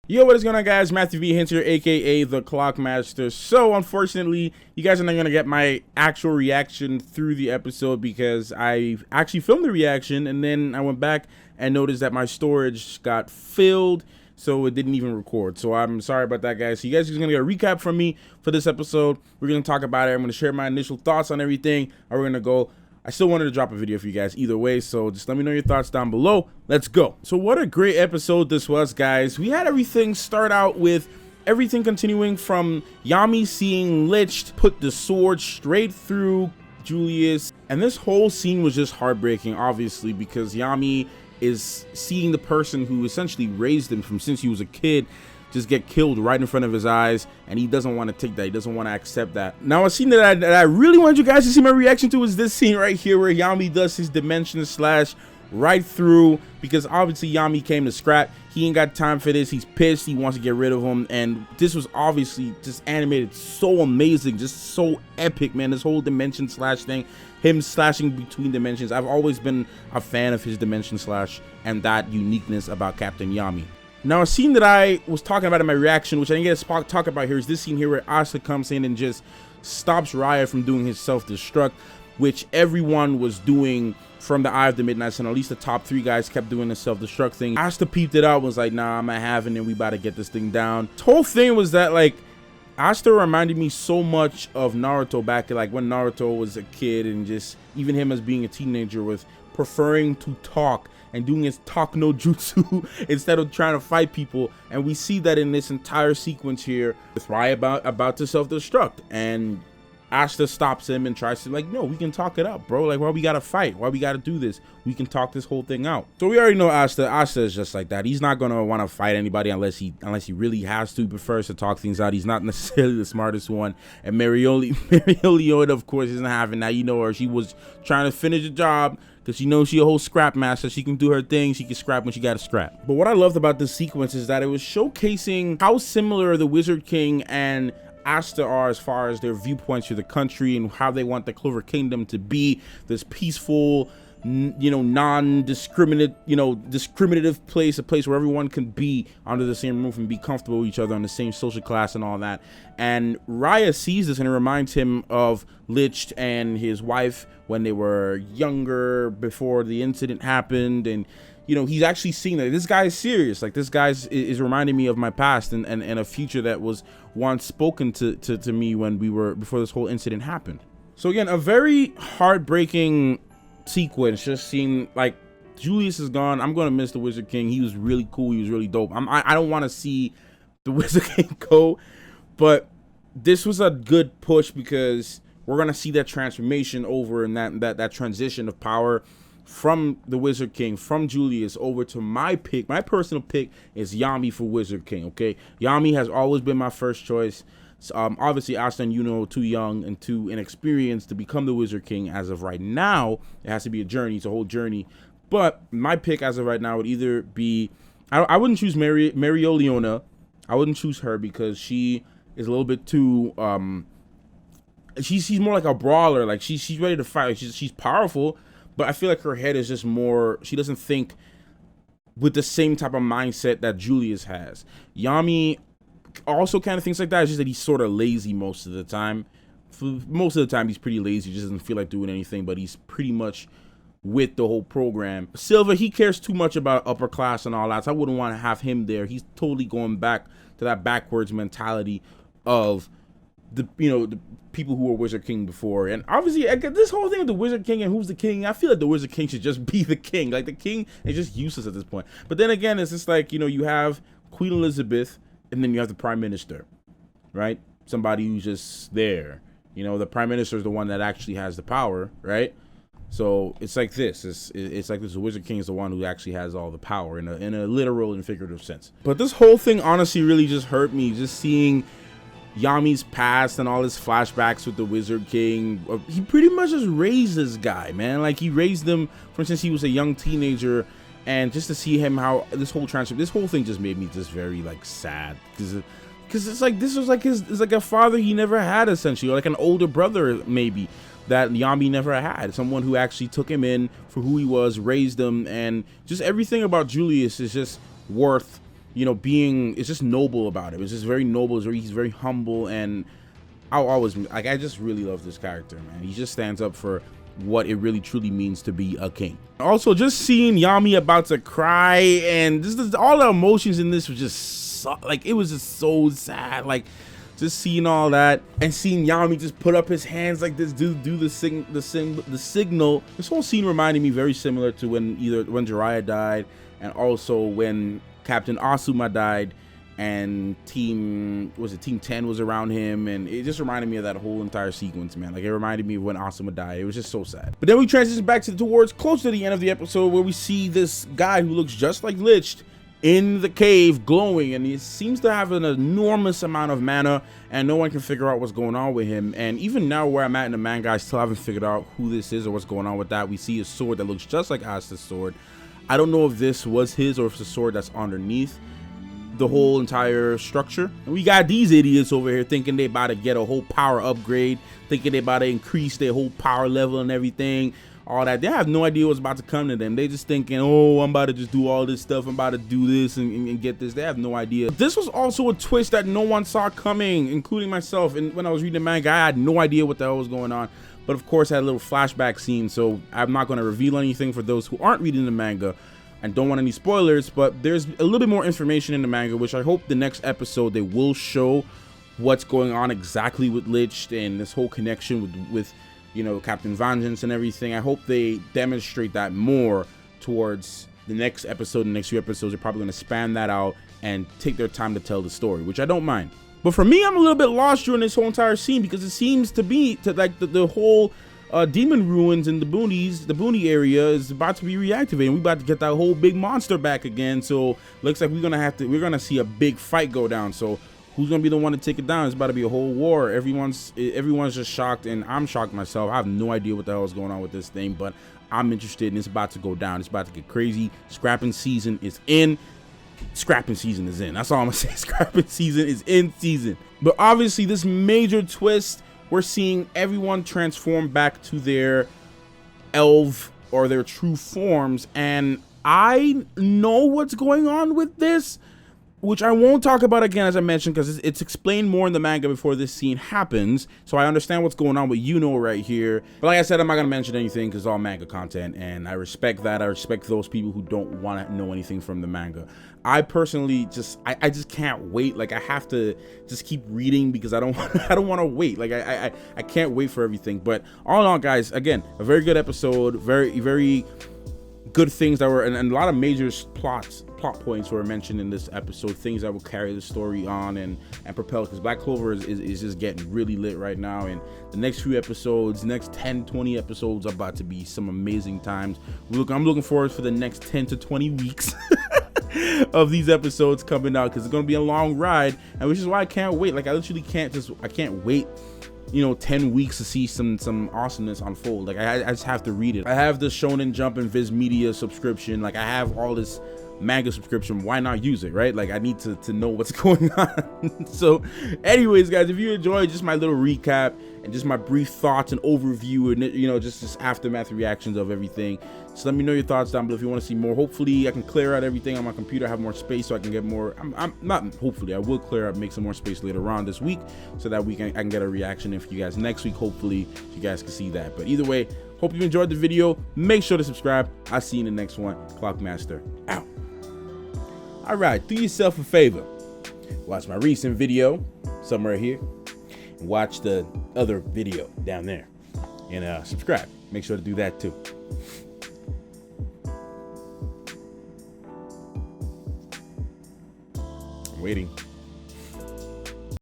Yo, what is going on, guys? Matthew V. Hints here, aka the Clock Master. So, unfortunately, you guys are not going to get my actual reaction through the episode because I actually filmed the reaction and then I went back and noticed that my storage got filled, so it didn't even record. So, I'm sorry about that, guys. So, you guys are going to get a recap from me for this episode. We're going to talk about it. I'm going to share my initial thoughts on everything, and we're going to go. I still wanted to drop a video for you guys either way, so just let me know your thoughts down below. Let's go. So what a great episode this was, guys. We had everything start out with everything continuing from Yami seeing Licht put the sword straight through Julius. And this whole scene was just heartbreaking, obviously, because Yami is seeing the person who essentially raised him from since he was a kid just get killed right in front of his eyes, and he doesn't want to take that. He doesn't want to accept that. Now, a scene that I really wanted you guys to see my reaction to is this scene right here where Yami does his dimension slash right through, because obviously Yami came to scrap. He ain't got time for this. He's pissed. He wants to get rid of him, and this was obviously just animated so amazing, just so epic, man. This whole dimension slash thing, him slashing between dimensions. I've always been a fan of his dimension slash and that uniqueness about Captain Yami. Now, a scene that I was talking about in my reaction, which I didn't get to talk about here, is this scene here where Asta comes in and just stops Raya from doing his self-destruct, which everyone was doing from the Eye of the Midnight Sun. At least the top 3 guys kept doing the self-destruct thing. Asta peeped it out, was like, nah, I'm not having it. We about to get this thing down. The whole thing was that, like, Asta reminded me so much of Naruto back like when Naruto was a kid, and just even him as being a teenager with preferring to talk and doing his talk no jutsu instead of trying to fight people. And we see that in this entire sequence here with Raya about to self-destruct, and Asta stops him and tries to, like, no, we can talk it up, bro. Like, why we gotta fight? Why we gotta do this? We can talk this whole thing out. So we already know Asta is just like that. He's not gonna want to fight anybody unless he really has to. He prefers to talk things out. He's not necessarily the smartest one. And Mariolina, of course, isn't having that. You know her. She was trying to finish the job because she knows she's a whole scrap master. She can do her thing. She can scrap when she got to scrap. But what I loved about this sequence is that it was showcasing how similar the Wizard King and Asta are as far as their viewpoints for the country and how they want the Clover Kingdom to be this peaceful, you know, discriminative place, a place where everyone can be under the same roof and be comfortable with each other on the same social class and all that. And Raya sees this and it reminds him of Licht and his wife when they were younger before the incident happened. And you know, he's actually seeing that this guy is serious. Like, this guy is reminding me of my past and a future that was once spoken to me when before this whole incident happened. So again, a very heartbreaking sequence, just seeing, like, Julius is gone. I'm gonna miss the Wizard King. He was really cool. He was really dope. I don't want to see the Wizard King go, but this was a good push because we're gonna see that transformation over and that transition of power from the Wizard King, from Julius over to my pick. My personal pick is Yami for Wizard King. Okay, Yami has always been my first choice. Obviously, Asta and Yuno are too young and too inexperienced to become the Wizard King as of right now. It has to be a journey. It's a whole journey. But my pick as of right now would either be, I wouldn't choose Mariolina. I wouldn't choose her because she is a little bit too she's more like a brawler. Like she's ready to fight. Like she's powerful, but I feel like her head is just more, she doesn't think with the same type of mindset that Julius has. Yami also kind of thinks like that. It's just that he's sort of lazy most of the time. For most of the time, he's pretty lazy. He just doesn't feel like doing anything, but he's pretty much with the whole program. Silver, he cares too much about upper class and all that, so I wouldn't want to have him there. He's totally going back to that backwards mentality of the people who were Wizard King before. And obviously this whole thing of the Wizard King and who's the king, I feel like the Wizard King should just be the king. Like, the king is just useless at this point. But then again, it's just like, you know, you have Queen Elizabeth and then you have the Prime Minister, right? Somebody who's just there. You know, the Prime Minister is the one that actually has the power, right? So it's like this. It's like this. The Wizard King is the one who actually has all the power in a literal and figurative sense. But this whole thing honestly really just hurt me, just seeing Yami's past and all his flashbacks with the Wizard King. He pretty much just raised this guy, man. Like, he raised him since he was a young teenager, and just to see him, how this whole thing just made me just very, like, sad, because it's like this was like it's like a father he never had, essentially, or like an older brother maybe that Yami never had, someone who actually took him in for who he was, raised him, and just everything about Julius is just worth you know, it's just noble about him. It's just very noble. He's very humble, and I'll always, like, I just really love this character, man. He just stands up for what it really truly means to be a king. Also, just seeing Yami about to cry, and just all the emotions in this was just so, like, it was just so sad. Like, just seeing all that and seeing Yami just put up his hands like this, do the signal. This whole scene reminded me very similar to when Jiraiya died, and also when Captain Asuma died, and Team 10 was around him, and it just reminded me of that whole entire sequence, man. Like, it reminded me of when Asuma died. It was just so sad. But then we transition back towards close to the end of the episode, where we see this guy who looks just like Licht in the cave glowing, and he seems to have an enormous amount of mana, and no one can figure out what's going on with him. And even now, where I'm at in the manga, I still haven't figured out who this is or what's going on with that. We see a sword that looks just like Asta's sword. I don't know if this was his or if it's a sword that's underneath the whole entire structure. And we got these idiots over here thinking they about to get a whole power upgrade, thinking they about to increase their whole power level and everything, all that. They have no idea what's about to come to them. They just thinking, oh, I'm about to just do all this stuff, I'm about to do this and get this. They have no idea. This was also a twist that no one saw coming, including myself. And when I was reading the manga, I had no idea what the hell was going on. But of course, I had a little flashback scene, so I'm not going to reveal anything for those who aren't reading the manga and don't want any spoilers. But there's a little bit more information in the manga, which I hope the next episode they will show what's going on exactly with Licht and this whole connection with you know, Captain Vengeance and everything. I hope they demonstrate that more towards the next episode. The next few episodes are probably going to span that out and take their time to tell the story, which I don't mind. But for me, I'm a little bit lost during this whole entire scene, because it seems to be like the whole demon ruins in the boonies area is about to be reactivated. We're about to get that whole big monster back again. So looks like we're gonna see a big fight go down. So who's gonna be the one to take it down? It's about to be a whole war. Everyone's just shocked, and I'm shocked myself. I have no idea what the hell is going on with this thing, but I'm interested, and it's about to go down. It's about to get crazy. Scrapping season is in. Scrapping season is in. That's all I'm gonna say. Scrapping season is in season. But obviously, this major twist, we're seeing everyone transform back to their elf or their true forms, and I know what's going on with this, which I won't talk about again, as I mentioned, because it's explained more in the manga before this scene happens. So I understand what's going on with YUNO right here. But like I said, I'm not going to mention anything because it's all manga content, and I respect that. I respect those people who don't want to know anything from the manga. I personally I just can't wait. Like, I have to just keep reading because I don't want to wait. Like, I can't wait for everything. But all in all, guys, again, a very good episode. Very, very good things that were, and a lot of major plot points were mentioned in this episode, things that will carry the story on and propel, because Black Clover is just getting really lit right now, and the next few episodes, next 10-20 episodes are about to be some amazing times. I'm looking forward for the next 10 to 20 weeks of these episodes coming out, because it's going to be a long ride, and which is why I can't wait. Like, I literally can't wait, you know, 10 weeks to see some awesomeness unfold. Like, I just have to read it. I have the Shonen Jump and Viz Media subscription. Like, I have all this manga subscription. Why not use it, right? Like, I need to know what's going on. So anyways, guys, if you enjoyed just my little recap and just my brief thoughts and overview, and, you know, just aftermath reactions of everything, just let me know your thoughts down below if you want to see more. Hopefully I can clear out everything on my computer, have more space so I can get more. Hopefully I will clear out, make some more space later on this week, so that I can get a reaction in for you guys next week. Hopefully you guys can see that. But either way, hope you enjoyed the video. Make sure to subscribe. I'll see you in the next one. Clockmaster out. All right, do yourself a favor. Watch my recent video somewhere here, and watch the other video down there, and subscribe. Make sure to do that too. I'm waiting.